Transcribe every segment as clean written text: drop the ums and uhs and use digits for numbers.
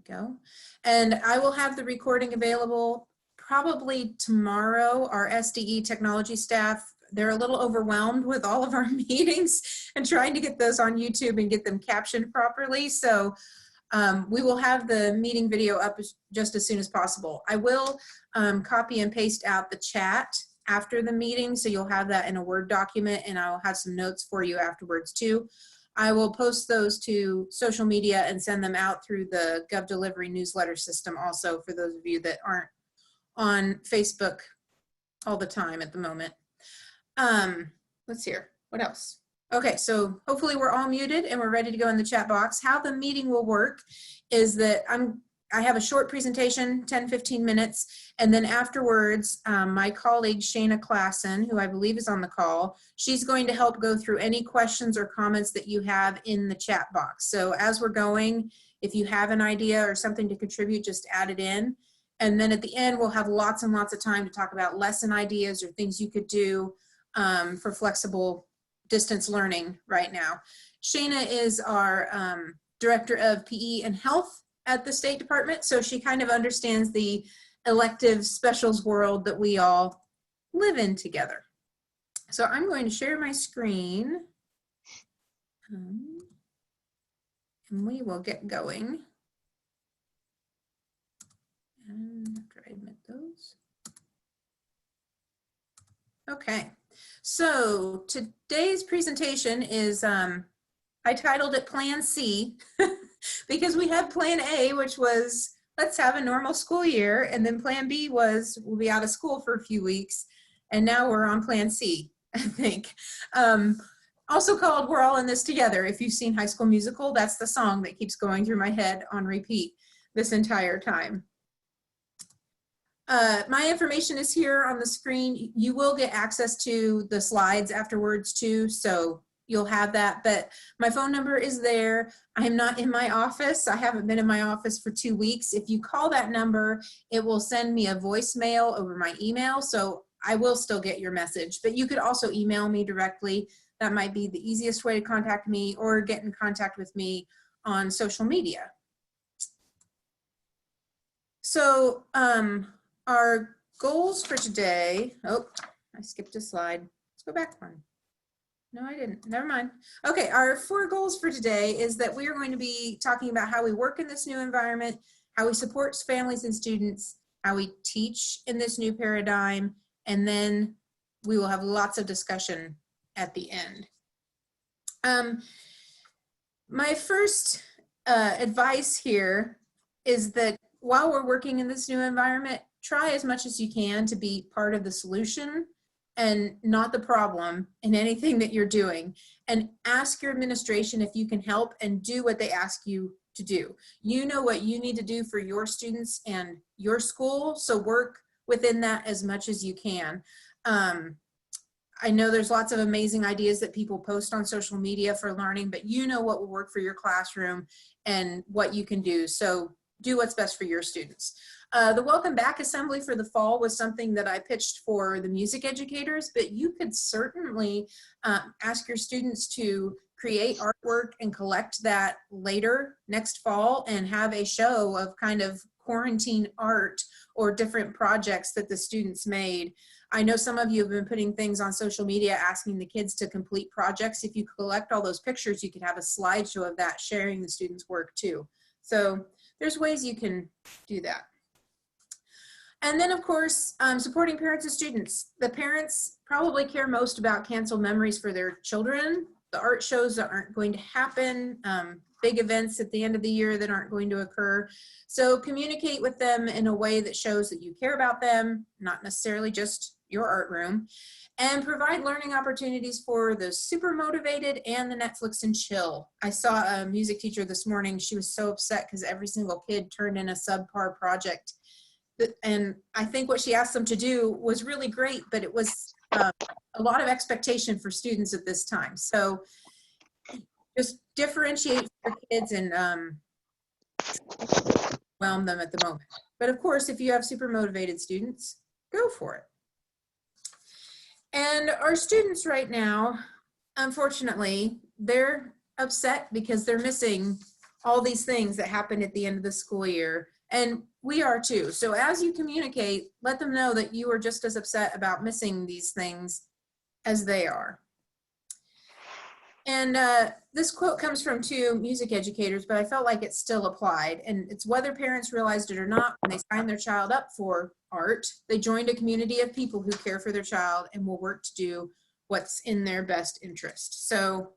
go. And I will have the recording available probably tomorrow. Our SDE technology staff, they're a little overwhelmed with all of our meetings and trying to get those on YouTube and get them captioned properly. So we will have the meeting video up just as soon as possible. I will copy and paste out the chat after the meeting, so you'll have that in a Word document, and I'll have some notes for you afterwards too. I will post those to social media and send them out through the GovDelivery newsletter system also, for those of you that aren't on Facebook all the time at the moment. Let's see here, what else? Okay, so hopefully we're all muted and we're ready to go in the chat box. How the meeting will work is that I have a short presentation, 10-15 minutes, and then afterwards, my colleague Shayna Klassen, who I believe is on the call, she's going to help go through any questions or comments that you have in the chat box. So as we're going, if you have an idea or something to contribute, just add it in. And then at the end, we'll have lots and lots of time to talk about lesson ideas or things you could do for flexible distance learning right now. Shayna is our Director of PE and Health at the State Department, so she kind of understands the elective specials world that we all live in together. So I'm going to share my screen, and we will get going. And after I admit those. Okay, so today's presentation is, I titled it Plan C because we had Plan A, which was, let's have a normal school year, and then Plan B was, we'll be out of school for a few weeks, and now we're on Plan C, I think. Also called We're All in This Together. If you've seen High School Musical, that's the song that keeps going through my head on repeat this entire time. My information is here on the screen. You will get access to the slides afterwards too, so you'll have that, but my phone number is there. I'm not in my office. I haven't been in my office for 2 weeks. If you call that number, it will send me a voicemail over my email, so I will still get your message, but you could also email me directly. That might be the easiest way to contact me, or get in contact with me on social media. So our goals for today, oh, I skipped a slide. Let's go back one. No, I didn't. Never mind. Okay, our 4 goals for today is that we are going to be talking about how we work in this new environment, how we support families and students, how we teach in this new paradigm, and then we will have lots of discussion at the end. My first advice here is that while we're working in this new environment, try as much as you can to be part of the solution and not the problem in anything that you're doing, and ask your administration if you can help and do what they ask you to do. You know what you need to do for your students and your school, so work within that as much as you can. I know there's lots of amazing ideas that people post on social media for learning, but you know what will work for your classroom and what you can do, so do what's best for your students. The Welcome Back Assembly for the fall was something that I pitched for the music educators, but you could certainly ask your students to create artwork and collect that later next fall and have a show of kind of quarantine art or different projects that the students made. I know some of you have been putting things on social media asking the kids to complete projects. If you collect all those pictures, you could have a slideshow of that sharing the students' work too. So there's ways you can do that. And then, of course, supporting parents and students. The parents probably care most about canceled memories for their children, the art shows that aren't going to happen, big events at the end of the year that aren't going to occur. So communicate with them in a way that shows that you care about them, not necessarily just your art room, and provide learning opportunities for the super motivated and the Netflix and chill. I saw a music teacher this morning. She was so upset because every single kid turned in a subpar project. And I think what she asked them to do was really great, but it was a lot of expectation for students at this time. So just differentiate for kids and overwhelm them at the moment. But of course, if you have super motivated students, go for it. And our students right now, unfortunately, they're upset because they're missing all these things that happen at the end of the school year. And we are too. So as you communicate, let them know that you are just as upset about missing these things as they are. And this quote comes from two music educators, but I felt like it still applied. And it's whether parents realized it or not, when they signed their child up for art, they joined a community of people who care for their child and will work to do what's in their best interest. So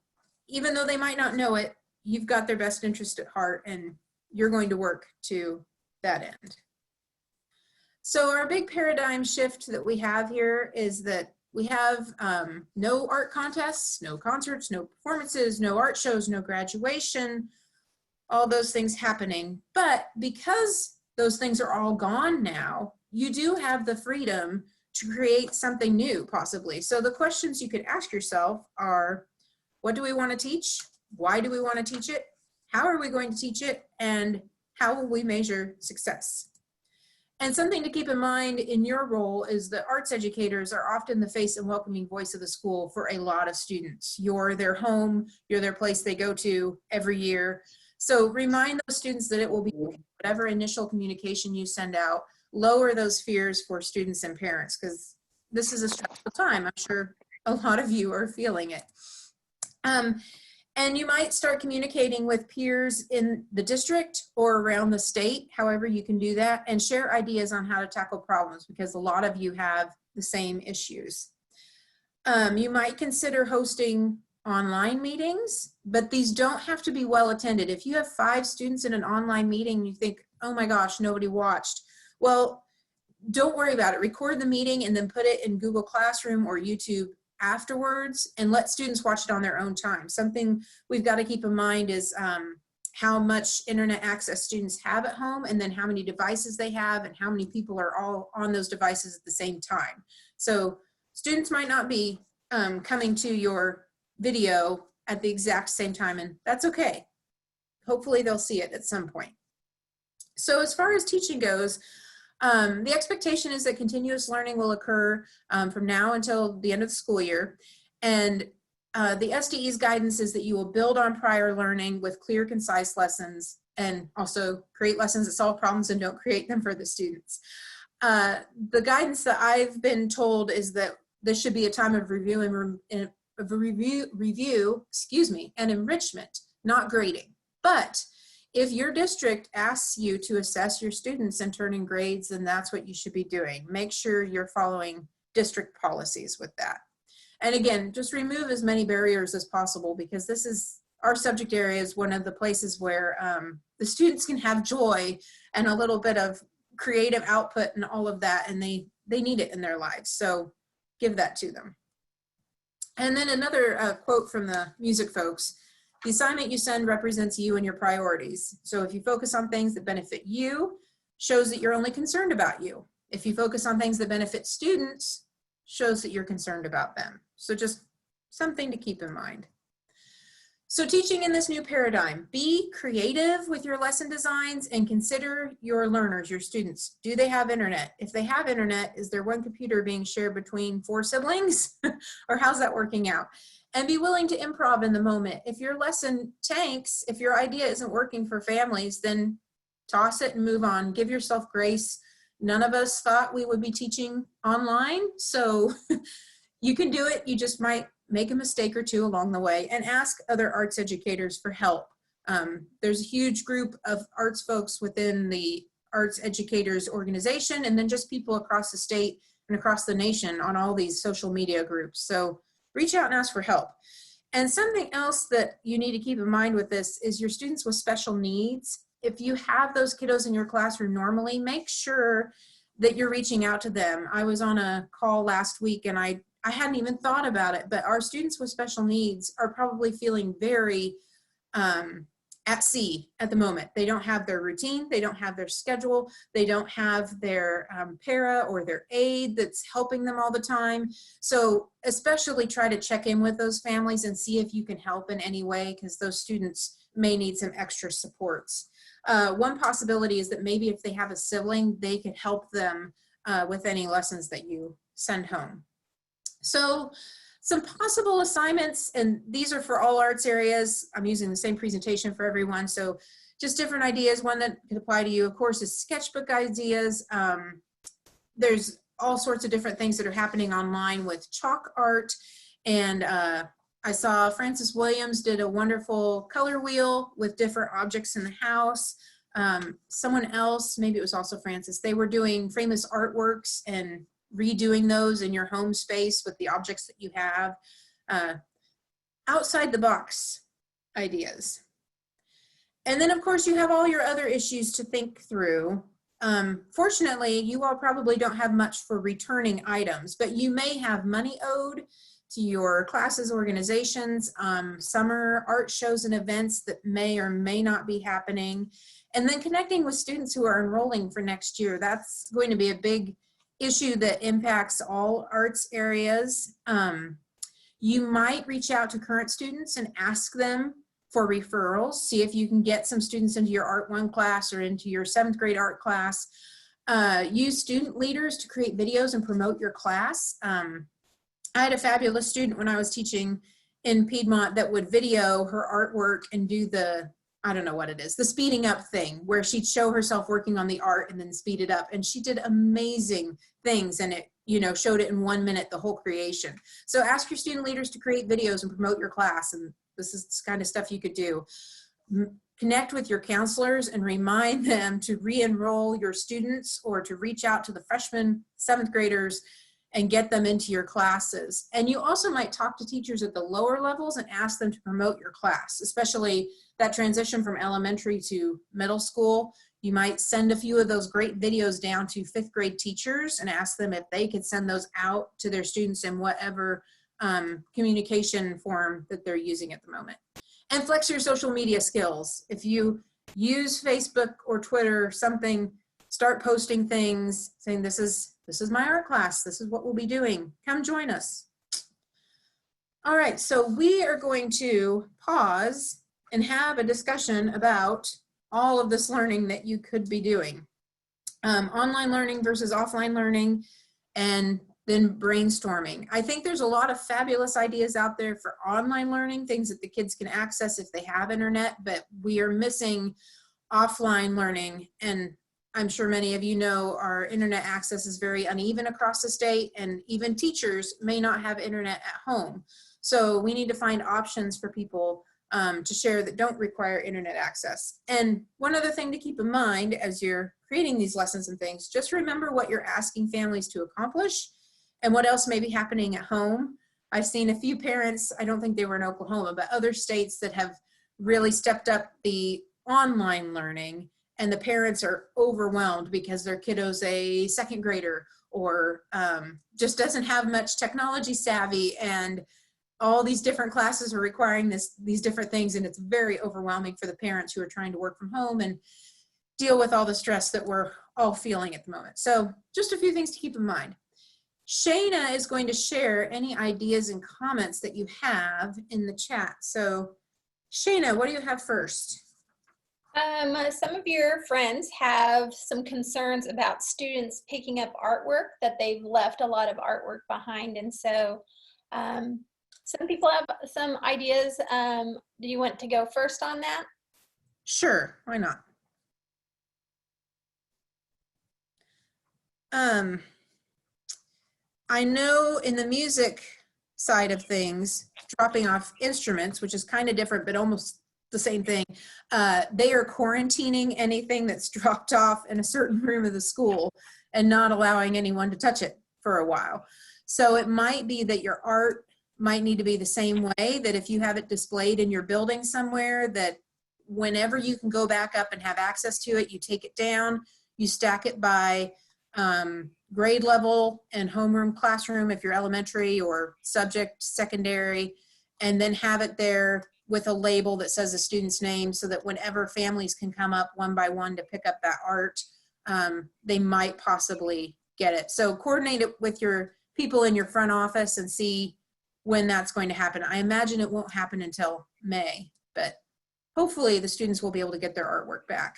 even though they might not know it, you've got their best interest at heart and you're going to work to that end. So our big paradigm shift that we have here is that we have no art contests, no concerts, no performances, no art shows, no graduation, all those things happening. But because those things are all gone now, you do have the freedom to create something new, possibly. So the questions you could ask yourself are, what do we want to teach? Why do we want to teach it? How are we going to teach it? And how will we measure success? And something to keep in mind in your role is that arts educators are often the face and welcoming voice of the school for a lot of students. You're their home, you're their place they go to every year. So remind those students that it will be whatever initial communication you send out, lower those fears for students and parents, because this is a stressful time. I'm sure a lot of you are feeling it. And you might start communicating with peers in the district or around the state, however you can do that, and share ideas on how to tackle problems, because a lot of you have the same issues. You might consider hosting online meetings, but these don't have to be well attended. If you have 5 students in an online meeting, you think, oh my gosh, nobody watched. Well, don't worry about it. Record the meeting and then put it in Google Classroom or YouTube afterwards and let students watch it on their own time. Something we've got to keep in mind is how much internet access students have at home, and then how many devices they have and how many people are all on those devices at the same time. So students might not be coming to your video at the exact same time, and that's okay. Hopefully they'll see it at some point. So as far as teaching goes, the expectation is that continuous learning will occur from now until the end of the school year. And the SDE's guidance is that you will build on prior learning with clear, concise lessons, and also create lessons that solve problems and don't create them for the students. The guidance that I've been told is that this should be a time of review and and enrichment, not grading. But if your district asks you to assess your students and turn in grades, then that's what you should be doing. Make sure you're following district policies with that. And again, just remove as many barriers as possible, because this is, our subject area is one of the places where the students can have joy and a little bit of creative output and all of that, and they need it in their lives. So give that to them. And then another quote from the music folks: the assignment you send represents you and your priorities. So if you focus on things that benefit you, shows that you're only concerned about you. If you focus on things that benefit students, shows that you're concerned about them. So just something to keep in mind. So teaching in this new paradigm, be creative with your lesson designs and consider your learners, your students. Do they have internet? If they have internet, is there one computer being shared between 4 siblings? Or how's that working out? And be willing to improv in the moment. If your lesson tanks, if your idea isn't working for families, then toss it and move on. Give yourself grace. None of us thought we would be teaching online, so you can do it. You just might make a mistake or two along the way, and ask other arts educators for help. There's a huge group of arts folks within the Arts Educators Organization, and then just people across the state and across the nation on all these social media groups. So reach out and ask for help. And something else that you need to keep in mind with this is your students with special needs. If you have those kiddos in your classroom normally, make sure that you're reaching out to them. I was on a call last week and I hadn't even thought about it, but our students with special needs are probably feeling very at sea at the moment. They don't have their routine, they don't have their schedule, they don't have their para or their aide that's helping them all the time. So especially try to check in with those families and see if you can help in any way, because those students may need some extra supports. One possibility is that maybe if they have a sibling, they could help them with any lessons that you send home. So Some possible assignments, and these are for all arts areas. I'm using the same presentation for everyone, so just different ideas. One that could apply to you, of course, is sketchbook ideas. There's all sorts of different things that are happening online with chalk art, and I saw Francis Williams did a wonderful color wheel with different objects in the house. Someone else, maybe it was also Francis, they were doing frameless artworks and redoing those in your home space with the objects that you have. Outside the box ideas. And then of course you have all your other issues to think through. Fortunately, you all probably don't have much for returning items, but you may have money owed to your classes, organizations, summer art shows and events that may or may not be happening. And then connecting with students who are enrolling for next year. That's going to be a big issue that impacts all arts areas. You might reach out to current students and ask them for referrals. See if you can get some students into your Art 1 class or into your 7th grade art class. Use student leaders to create videos and promote your class. I had a fabulous student when I was teaching in Piedmont that would video her artwork and do the, I don't know what it is, the speeding up thing, where she'd show herself working on the art and then speed it up. And she did amazing things, and it, you know, showed it in 1 minute, the whole creation. So ask your student leaders to create videos and promote your class. And this is the kind of stuff you could do. Connect with your counselors and remind them to re-enroll your students or to reach out to the freshmen, 7th graders, and get them into your classes. And you also might talk to teachers at the lower levels and ask them to promote your class, especially that transition from elementary to middle school. You might send a few of those great videos down to 5th grade teachers and ask them if they could send those out to their students in whatever communication form that they're using at the moment. And flex your social media skills. If you use Facebook or Twitter or something, start posting things saying, this is my art class, this is what we'll be doing, come join us. All right, so we are going to pause and have a discussion about all of this learning that you could be doing. Online learning versus offline learning, and then brainstorming. I think there's a lot of fabulous ideas out there for online learning, things that the kids can access if they have internet, but we are missing offline learning. And I'm sure many of you know our internet access is very uneven across the state, and even teachers may not have internet at home. So we need to find options for people to share that don't require internet access. And one other thing to keep in mind as you're creating these lessons and things, just remember what you're asking families to accomplish and what else may be happening at home. I've seen a few parents, I don't think they were in Oklahoma, but other states that have really stepped up the online learning, and the parents are overwhelmed because their kiddo's a 2nd grader or just doesn't have much technology savvy, and all these different classes are requiring these different things, and it's very overwhelming for the parents who are trying to work from home and deal with all the stress that we're all feeling at the moment. So just a few things to keep in mind. Shayna is going to share any ideas and comments that you have in the chat. So Shayna, what do you have first? Some of your friends have some concerns about students picking up artwork, that they've left a lot of artwork behind. And so some people have some ideas. Do you want to go first on that? Sure, why not? I know in the music side of things, dropping off instruments, which is kind of different, but almost the same thing, they are quarantining anything that's dropped off in a certain room of the school and not allowing anyone to touch it for a while. So it might be that your art might need to be the same way, that if you have it displayed in your building somewhere, that whenever you can go back up and have access to it, you take it down, you stack it by grade level and homeroom, classroom if you're elementary, or subject, secondary, and then have it there with a label that says the student's name, so that whenever families can come up one by one to pick up that art, they might possibly get it. So coordinate it with your people in your front office and see when that's going to happen. I imagine it won't happen until May, but hopefully the students will be able to get their artwork back.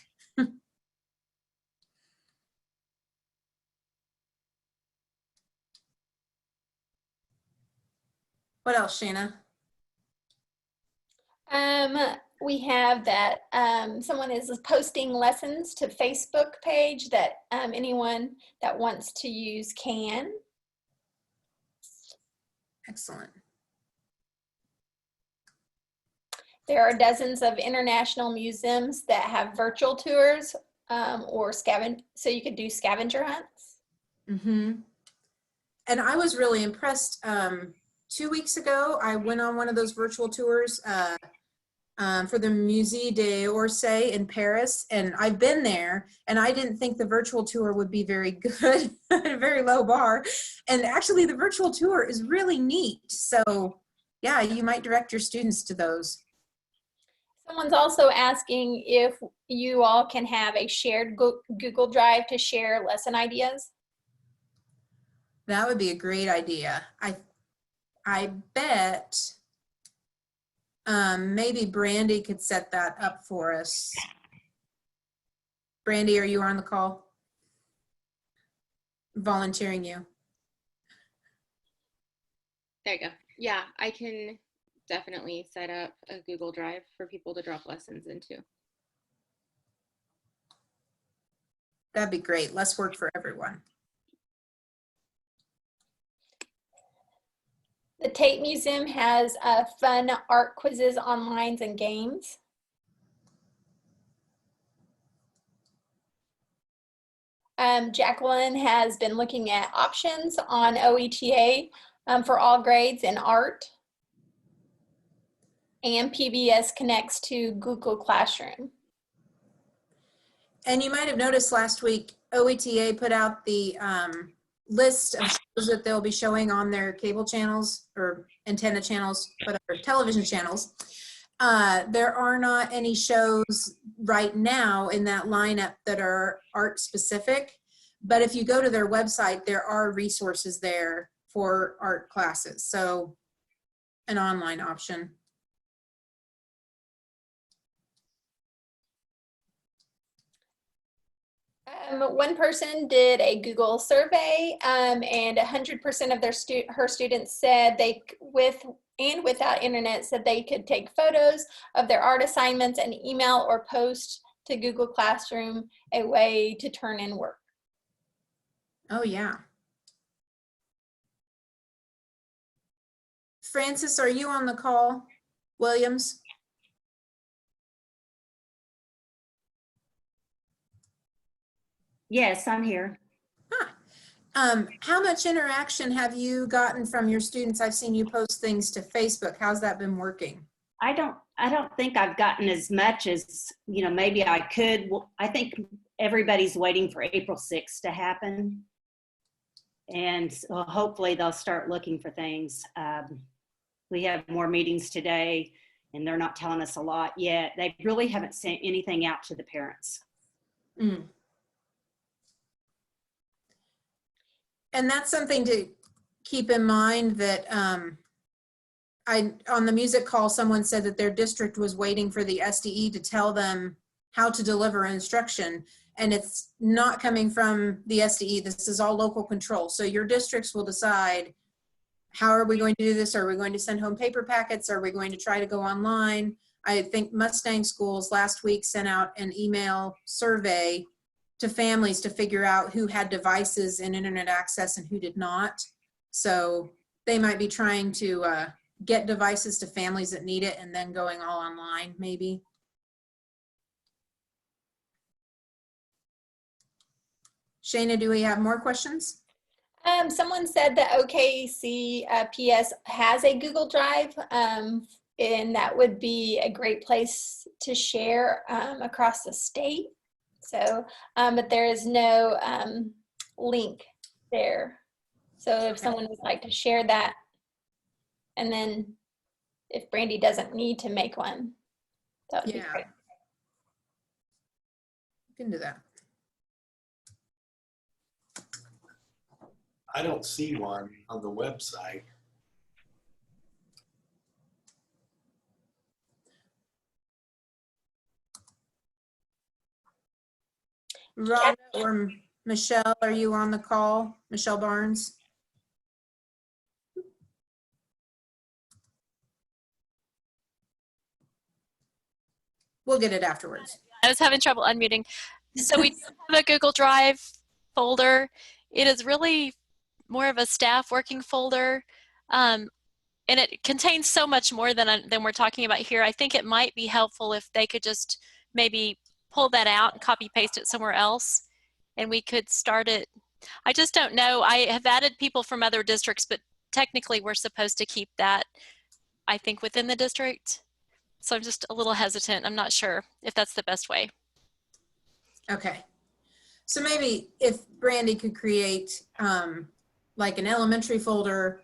What else, Shana? We have that someone is posting lessons to Facebook page that anyone that wants to use can. Excellent. There are dozens of international museums that have virtual tours or so you could do scavenger hunts. Mm-hmm. And I was really impressed. 2 weeks ago, I went on one of those virtual tours for the Musée d'Orsay in Paris, and I've been there, and I didn't think the virtual tour would be very good, a very low bar. And actually, the virtual tour is really neat. So, yeah, you might direct your students to those. Someone's also asking if you all can have a shared Google Drive to share lesson ideas. That would be a great idea. I bet maybe Brandy could set that up for us. Brandy, are you on the call? Volunteering you. There you go. Yeah, I can definitely set up a Google Drive for people to drop lessons into. That'd be great. Less work for everyone. The Tate Museum has fun art quizzes, online, and games. Jacqueline has been looking at options on OETA for all grades in art. And PBS connects to Google Classroom. And you might have noticed last week, OETA put out the list of shows that they'll be showing on their cable channels or antenna channels, whatever, television channels. There are not any shows right now in that lineup that are art specific, but if you go to their website, there are resources there for art classes. So an online option. One person did a Google survey, and 100% of her students said they, with and without internet, said they could take photos of their art assignments and email or post to Google Classroom, a way to turn in work. Oh yeah. Francis, are you on the call? Williams? Yes, I'm here. How much interaction have you gotten from your students? I've seen you post things to Facebook. How's that been working? I don't think I've gotten as much as, maybe I could. Well, I think everybody's waiting for April 6th to happen. And so hopefully they'll start looking for things. We have more meetings today and they're not telling us a lot yet. They really haven't sent anything out to the parents. Mm. And that's something to keep in mind that on the music call, someone said that their district was waiting for the SDE to tell them how to deliver instruction. And it's not coming from the SDE. This is all local control. So your districts will decide, how are we going to do this? Are we going to send home paper packets? Are we going to try to go online? I think Mustang Schools last week sent out an email survey to families to figure out who had devices and internet access and who did not. So they might be trying to get devices to families that need it and then going all online maybe. Shana, do we have more questions? Someone said that OKC PS has a Google Drive, and that would be a great place to share across the state. So, but there is no link there. So if someone would like to share that, and then if Brandy doesn't need to make one, that would be great. You can do that. I don't see one on the website. Rhonda or Michelle, are you on the call? Michelle Barnes? We'll get it afterwards. I was having trouble unmuting. So we have a Google Drive folder. It is really more of a staff working folder. And it contains so much more than we're talking about here. I think it might be helpful if they could just maybe pull that out and copy paste it somewhere else, and we could start it. I just don't know. I have added people from other districts, but technically we're supposed to keep that, I think, within the district. So I'm just a little hesitant. I'm not sure if that's the best way. Okay. So maybe if Brandy could create like an elementary folder,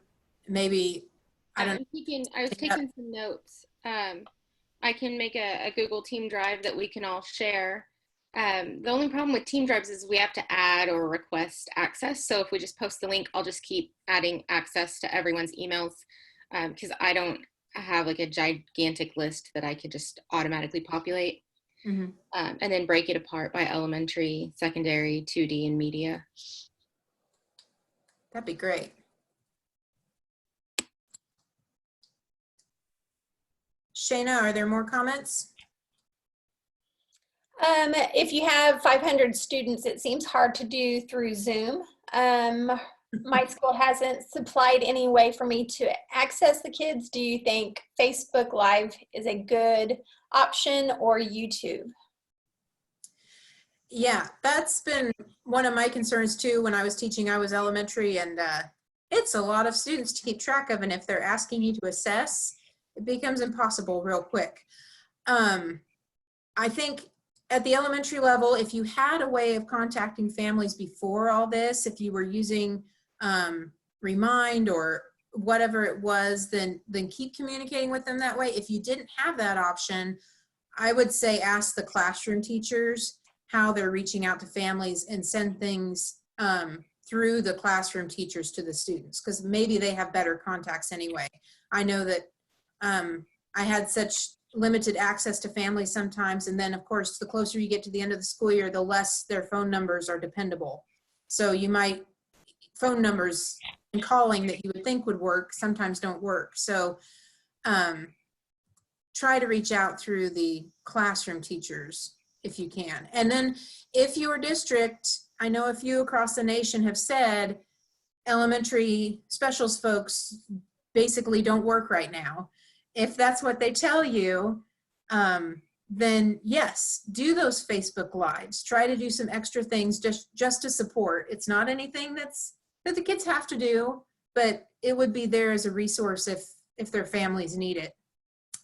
maybe, I was taking some notes. I can make a Google Team Drive that we can all share. The only problem with Team Drives is we have to add or request access. So if we just post the link, I'll just keep adding access to everyone's emails because I don't have like a gigantic list that I could just automatically populate. Mm-hmm. And then break it apart by elementary, secondary, 2D, and media. That'd be great. Shayna, are there more comments? If you have 500 students, it seems hard to do through Zoom. My school hasn't supplied any way for me to access the kids. Do you think Facebook Live is a good option, or YouTube? Yeah, that's been one of my concerns too. When I was teaching, I was elementary, and it's a lot of students to keep track of. And if they're asking you to assess, it becomes impossible real quick. I think at the elementary level, if you had a way of contacting families before all this, if you were using Remind or whatever it was, then keep communicating with them that way. If you didn't have that option, I would say ask the classroom teachers how they're reaching out to families and send things through the classroom teachers to the students, because maybe they have better contacts anyway. I know that I had such limited access to families sometimes, and then of course the closer you get to the end of the school year, the less their phone numbers are dependable. So you might, phone numbers and calling that you would think would work sometimes don't work. So try to reach out through the classroom teachers if you can. And then if your district, I know a few across the nation have said elementary specials folks basically don't work right now. If that's what they tell you, then yes, do those Facebook Lives. Try to do some extra things just to support. It's not anything that the kids have to do, but it would be there as a resource if their families need it.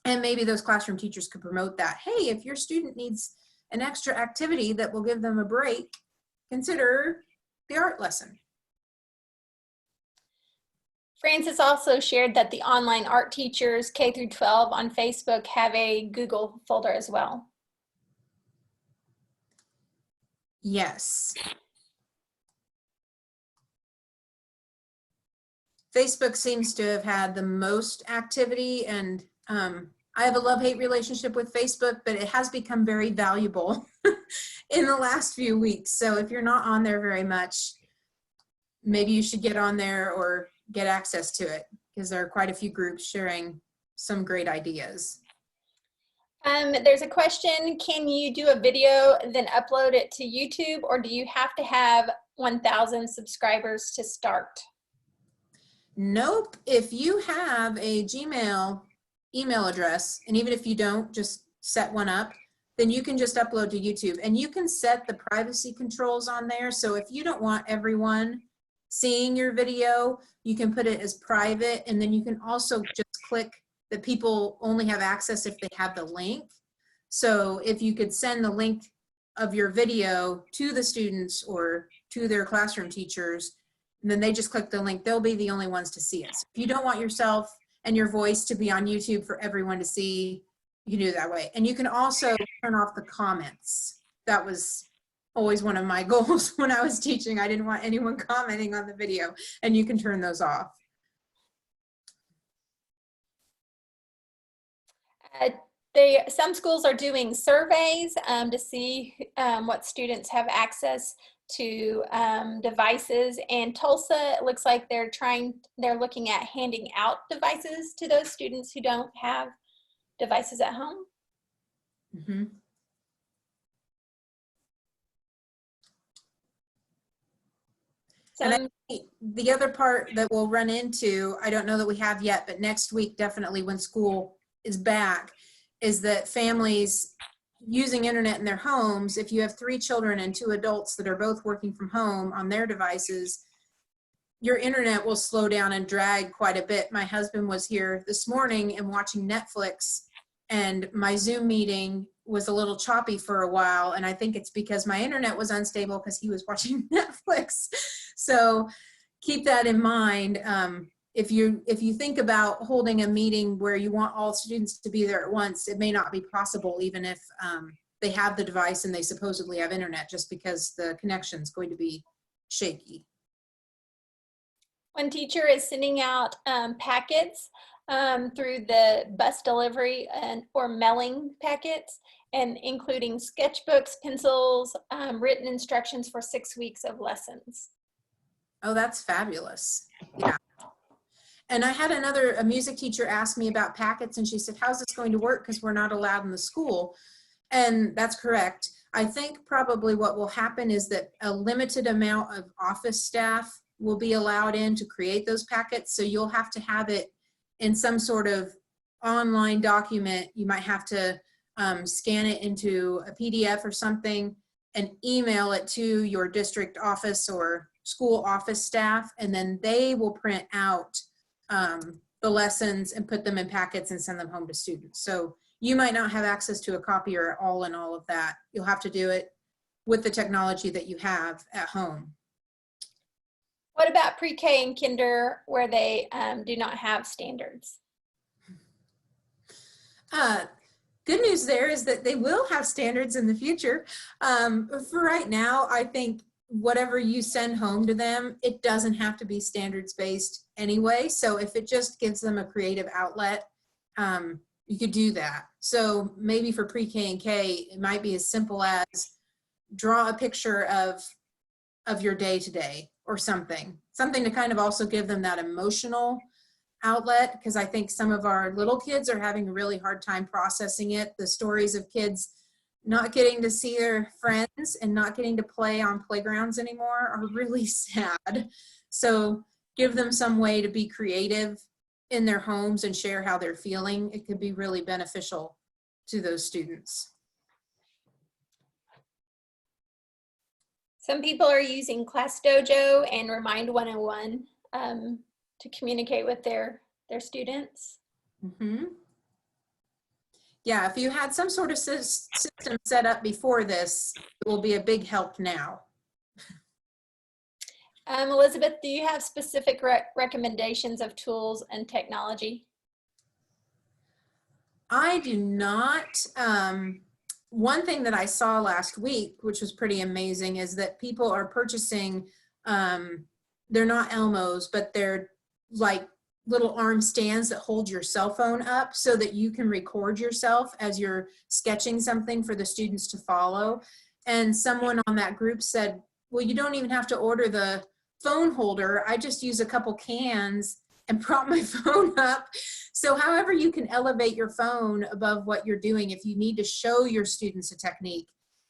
And maybe those classroom teachers could promote that. Hey, if your student needs an extra activity that will give them a break, consider the art lesson. Francis also shared that the online art teachers K through 12 on Facebook have a Google folder as well. Yes. Facebook seems to have had the most activity, and I have a love-hate relationship with Facebook, but it has become very valuable in the last few weeks. So if you're not on there very much, maybe you should get on there or get access to it, because there are quite a few groups sharing some great ideas. There's a question, can you do a video and then upload it to YouTube, or do you have to have 1,000 subscribers to start? Nope. If you have a Gmail email address, and even if you don't, just set one up, then you can just upload to YouTube, and you can set the privacy controls on there. So if you don't want everyone seeing your video, you can put it as private, and then you can also just click that people only have access if they have the link. So if you could send the link of your video to the students or to their classroom teachers, and then they just click the link, they'll be the only ones to see it. So if you don't want yourself and your voice to be on YouTube for everyone to see, you can do it that way. And you can also turn off the comments. That was always one of my goals when I was teaching. I didn't want anyone commenting on the video, and you can turn those off. Some schools are doing surveys to see what students have access to devices, and Tulsa, it looks like they're looking at handing out devices to those students who don't have devices at home. Mhm. And I Some, think the other part that we'll run into, I don't know that we have yet, but next week, definitely when school is back, is that families using internet in their homes, if you have 3 children and 2 adults that are both working from home on their devices, your internet will slow down and drag quite a bit. My husband was here this morning and watching Netflix, and my Zoom meeting was a little choppy for a while, and I think it's because my internet was unstable because he was watching Netflix. So keep that in mind. If you think about holding a meeting where you want all students to be there at once, it may not be possible, even if they have the device and they supposedly have internet, just because the connection is going to be shaky. one teacher is sending out packets through the bus delivery or mailing packets, and including sketchbooks, pencils, written instructions for 6 weeks of lessons. Oh, that's fabulous. Yeah. And I had a music teacher ask me about packets, and she said, how's this going to work? Because we're not allowed in the school. And that's correct. I think probably what will happen is that a limited amount of office staff will be allowed in to create those packets. So you'll have to have it in some sort of online document. You might have to scan it into a PDF or something and email it to your district office or school office staff, and then they will print out the lessons and put them in packets and send them home to students. So you might not have access to a copier at all and all of that. You'll have to do it with the technology that you have at home. What about pre-K and kinder where they do not have standards? Good news there is that they will have standards in the future. For right now, I think whatever you send home to them, it doesn't have to be standards based anyway. So if it just gives them a creative outlet, you could do that. So maybe for pre-K and K, it might be as simple as draw a picture of your day to day or something to kind of also give them that emotional outlet, because I think some of our little kids are having a really hard time processing it. The stories of kids not getting to see their friends and not getting to play on playgrounds anymore are really sad. So give them some way to be creative in their homes and share how they're feeling. It could be really beneficial to those students. Some people are using Class Dojo and Remind 101 to communicate with their students. Mm-hmm. Yeah, if you had some sort of system set up before this, it will be a big help now. Elizabeth, do you have specific recommendations of tools and technology? I do not. One thing that I saw last week, which was pretty amazing, is that people are purchasing, they're not Elmos, but they're like little arm stands that hold your cell phone up so that you can record yourself as you're sketching something for the students to follow. And someone on that group said, well, you don't even have to order the phone holder. I just use a couple cans and prop my phone up. So however you can elevate your phone above what you're doing, if you need to show your students a technique,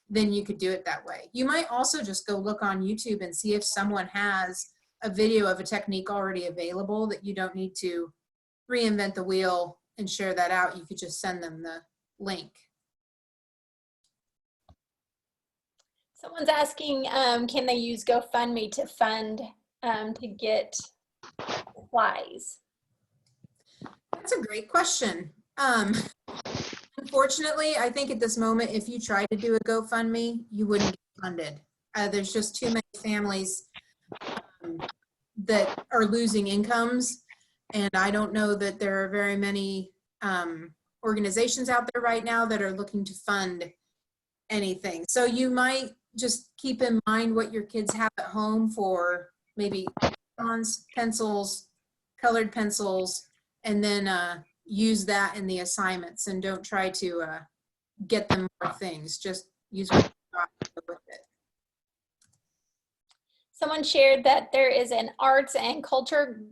then you could do it that way. You might also just go look on YouTube and see if someone has a video of a technique already available that you don't need to reinvent the wheel and share that out. You could just send them the link. Someone's asking, can they use GoFundMe to fund to get supplies? That's a great question. Unfortunately, I think at this moment, if you try to do a GoFundMe, you wouldn't get funded. There's just too many families that are losing incomes, and I don't know that there are very many organizations out there right now that are looking to fund anything. So you might just keep in mind what your kids have at home for maybe crayons, pencils, colored pencils, and then use that in the assignments, and don't try to get them more things. Just use what you got with it. Someone shared that there is an arts and culture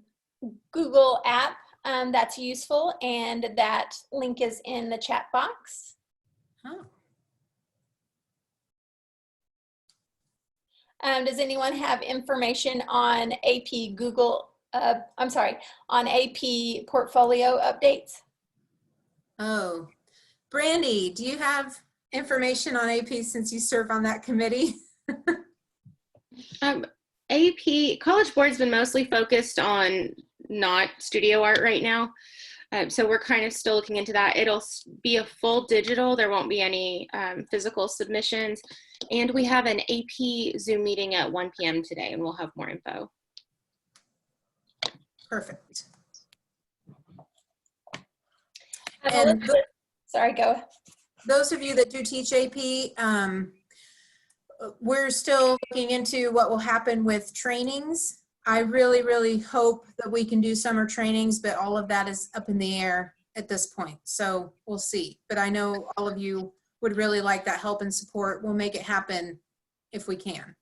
Google app that's useful, and that link is in the chat box. Oh. Does anyone have information on AP on AP portfolio updates? Oh, Brandy, do you have information on AP since you serve on that committee? AP College Board's been mostly focused on not studio art right now. So we're kind of still looking into that. It'll be a full digital. There won't be any physical submissions. And we have an AP Zoom meeting at 1 p.m. today, and we'll have more info. Perfect. And sorry, go. Those of you that do teach AP, we're still looking into what will happen with trainings. I really, really hope that we can do summer trainings, but all of that is up in the air at this point. So we'll see. But I know all of you would really like that help and support. We'll make it happen if we can.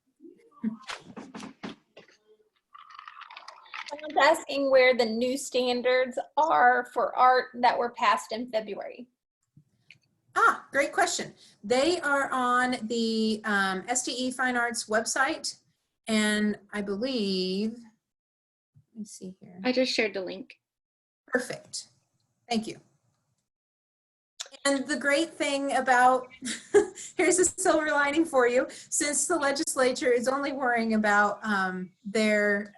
Someone's asking where the new standards are for art that were passed in February. Ah, great question. They are on the SDE Fine Arts website, and I believe, let me see here. I just shared the link. Perfect. Thank you. And the great thing about, here's a silver lining for you, since the legislature is only worrying about their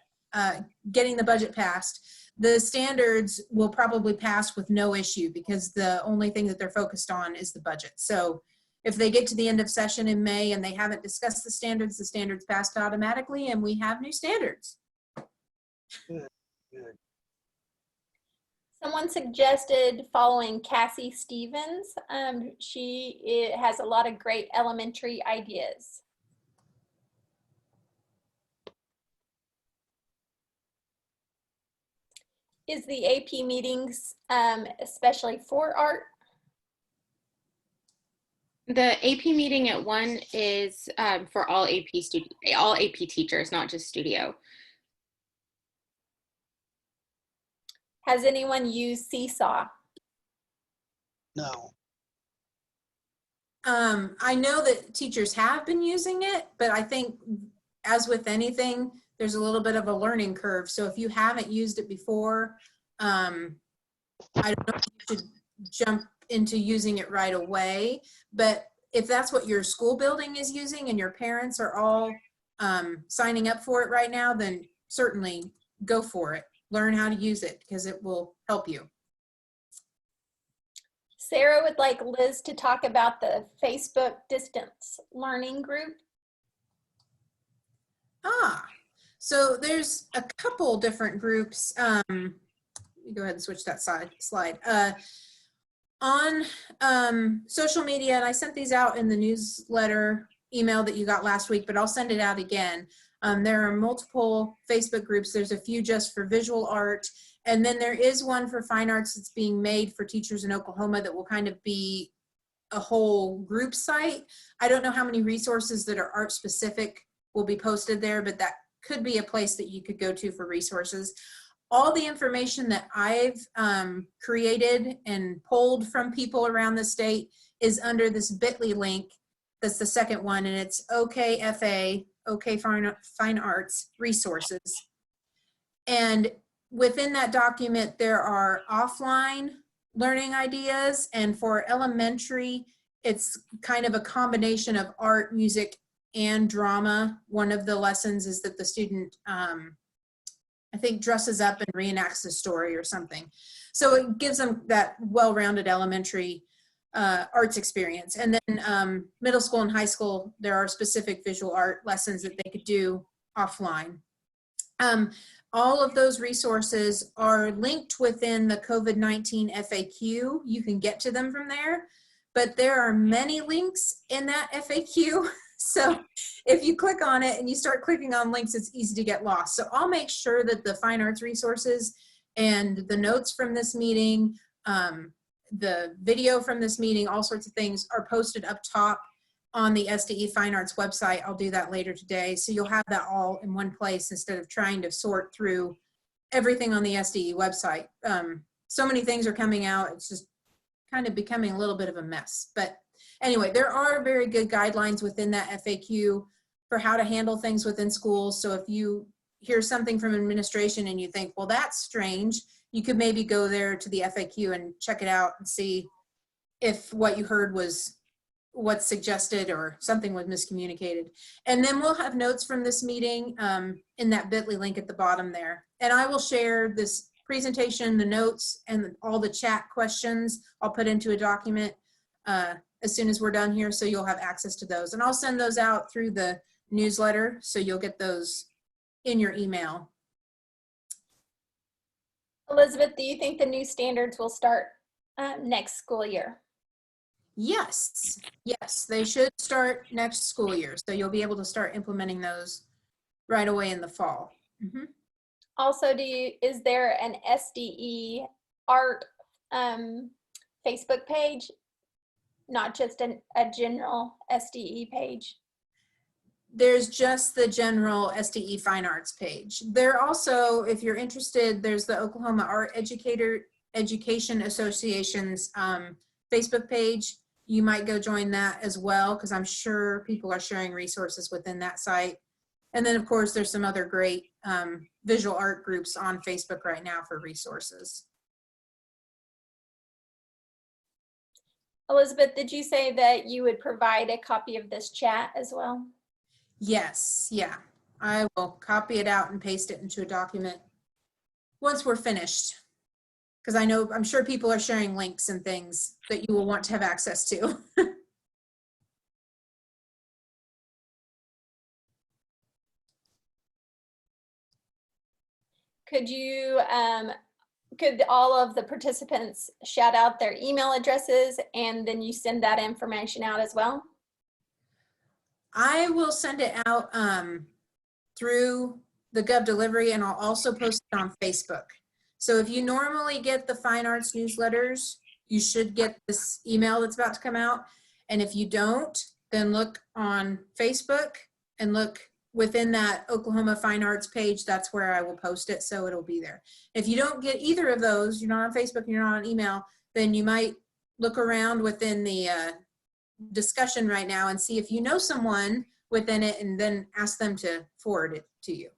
getting the budget passed, the standards will probably pass with no issue because the only thing that they're focused on is the budget. So if they get to the end of session in May and they haven't discussed the standards passed automatically and we have new standards. Good, good. Someone suggested following Cassie Stevens. She has a lot of great elementary ideas. Is the AP meetings especially for art? The AP meeting at 1 is for all AP teachers, not just studio. Has anyone used Seesaw? No. I know that teachers have been using it, but I think as with anything, there's a little bit of a learning curve. So if you haven't used it before, I don't know if you should jump into using it right away. But if that's what your school building is using and your parents are all signing up for it right now, then certainly go for it. Learn how to use it because it will help you. Sarah would like Liz to talk about the Facebook distance learning group. Ah, so there's a couple different groups. Let me go ahead and switch that slide. On social media, and I sent these out in the newsletter email that you got last week, but I'll send it out again. There are multiple Facebook groups. There's a few just for visual art. And then there is one for fine arts that's being made for teachers in Oklahoma that will kind of be a whole group site. I don't know how many resources that are art specific will be posted there, but that could be a place that you could go to for resources. All the information that I've created and pulled from people around the state is under this bit.ly link. That's the second one, and it's OKFA, OK Fine Arts Resources. And within that document, there are offline learning ideas, and for elementary, it's kind of a combination of art, music, and drama. One of the lessons is that the student, I think, dresses up and reenacts a story or something. So it gives them that well-rounded elementary arts experience. And then middle school and high school, there are specific visual art lessons that they could do offline. All of those resources are linked within the COVID-19 FAQ. You can get to them from there, but there are many links in that FAQ. So if you click on it and you start clicking on links, it's easy to get lost. So I'll make sure that the fine arts resources and the notes from this meeting, the video from this meeting, all sorts of things are posted up top on the SDE Fine Arts website. I'll do that later today. So you'll have that all in one place instead of trying to sort through everything on the SDE website. So many things are coming out. It's just kind of becoming a little bit of a mess. But anyway, there are very good guidelines within that FAQ for how to handle things within schools. So if you hear something from administration and you think, well, that's strange, you could maybe go there to the FAQ and check it out and see if what you heard was what's suggested or something was miscommunicated. And then we'll have notes from this meeting in that bit.ly link at the bottom there. And I will share this presentation, the notes, and all the chat questions I'll put into a document as soon as we're done here, so you'll have access to those. And I'll send those out through the newsletter, so you'll get those in your email. Elizabeth, do you think the new standards will start next school year? Yes, yes, they should start next school year. So you'll be able to start implementing those right away in the fall. Mm-hmm. Also, is there an SDE art Facebook page, not just a general SDE page? There's just the general SDE Fine Arts page. There also, if you're interested, there's the Oklahoma Art Education Association's Facebook page. You might go join that as well, because I'm sure people are sharing resources within that site. And then, of course, there's some other great visual art groups on Facebook right now for resources. Elizabeth, did you say that you would provide a copy of this chat as well? Yes, yeah. I will copy it out and paste it into a document once we're finished. Because I'm sure people are sharing links and things that you will want to have access to. Could all of the participants shout out their email addresses and then you send that information out as well? I will send it out through the Gov delivery, and I'll also post it on Facebook. So if you normally get the Fine Arts newsletters, you should get this email that's about to come out. And if you don't, then look on Facebook and look within that Oklahoma Fine Arts page. That's where I will post it, so it'll be there. If you don't get either of those, you're not on Facebook and you're not on email, then you might look around within the discussion right now and see if you know someone within it, and then ask them to forward it to you.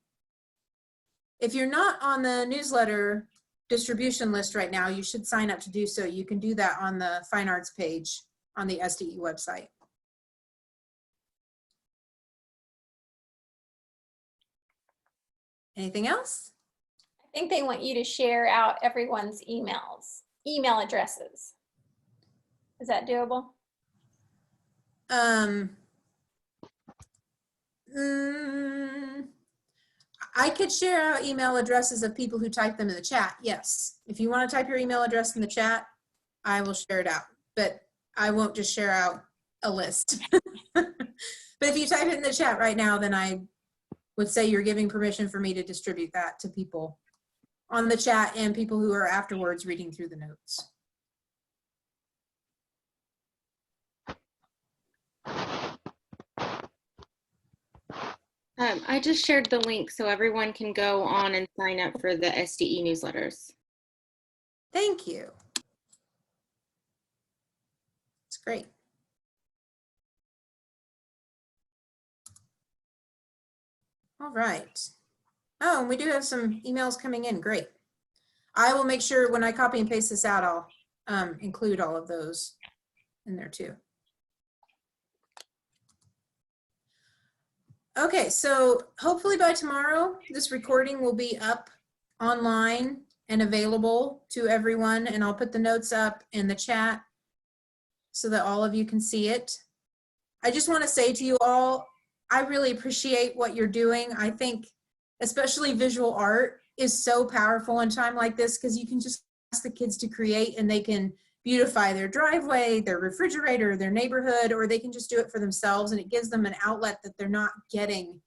If you're not on the newsletter distribution list right now, you should sign up to do so. You can do that on the Fine Arts page on the SDE website. Anything else? I think they want you to share out everyone's email addresses. Is that doable? I could share out email addresses of people who type them in the chat. Yes. If you want to type your email address in the chat, I will share it out, but I won't just share out a list. But if you type it in the chat right now, then I would say you're giving permission for me to distribute that to people on the chat and people who are afterwards reading through the notes. I just shared the link so everyone can go on and sign up for the SDE newsletters. Thank you. It's great. All right. Oh, and we do have some emails coming in. Great. I will make sure when I copy and paste this out, I'll include all of those in there too. Okay, so hopefully by tomorrow, this recording will be up online and available to everyone, and I'll put the notes up in the chat so that all of you can see it. I just want to say to you all, I really appreciate what you're doing. I think especially visual art is so powerful in a time like this, because you can just ask the kids to create and they can beautify their driveway, their refrigerator, their neighborhood, or they can just do it for themselves, and it gives them an outlet that they're not getting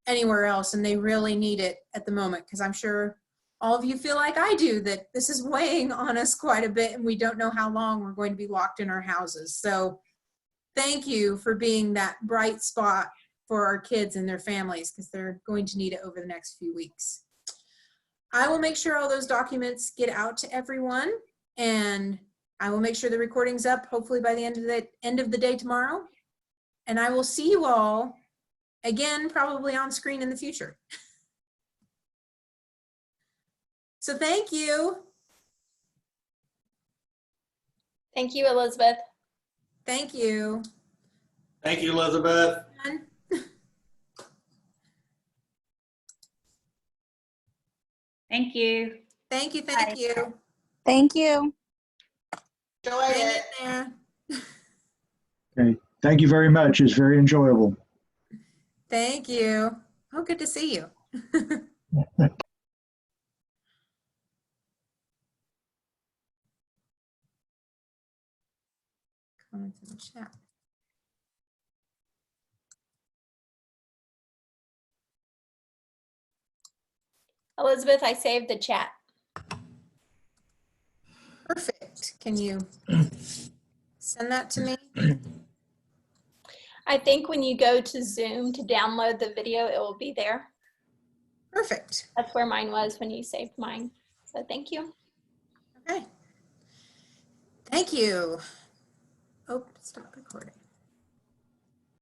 anywhere else, and they really need it at the moment, because I'm sure all of you feel like I do, that this is weighing on us quite a bit and we don't know how long we're going to be locked in our houses. So thank you for being that bright spot for our kids and their families, because they're going to need it over the next few weeks. I will make sure all those documents get out to everyone, and I will make sure the recording's up, hopefully by the end of the day tomorrow. And I will see you all again, probably on screen in the future. So thank you. Thank you, Elizabeth. Thank you. Thank you, Elizabeth. Thank you. Thank you, thank you. Thank you. Enjoy it there. Okay. Thank you very much. It's very enjoyable. Thank you. Oh, good to see you. Comments in the chat. Elizabeth, I saved the chat. Perfect. Can you send that to me? I think when you go to Zoom to download the video, it will be there. Perfect. That's where mine was when you saved mine. So thank you. Okay. Thank you. Oh, stop recording.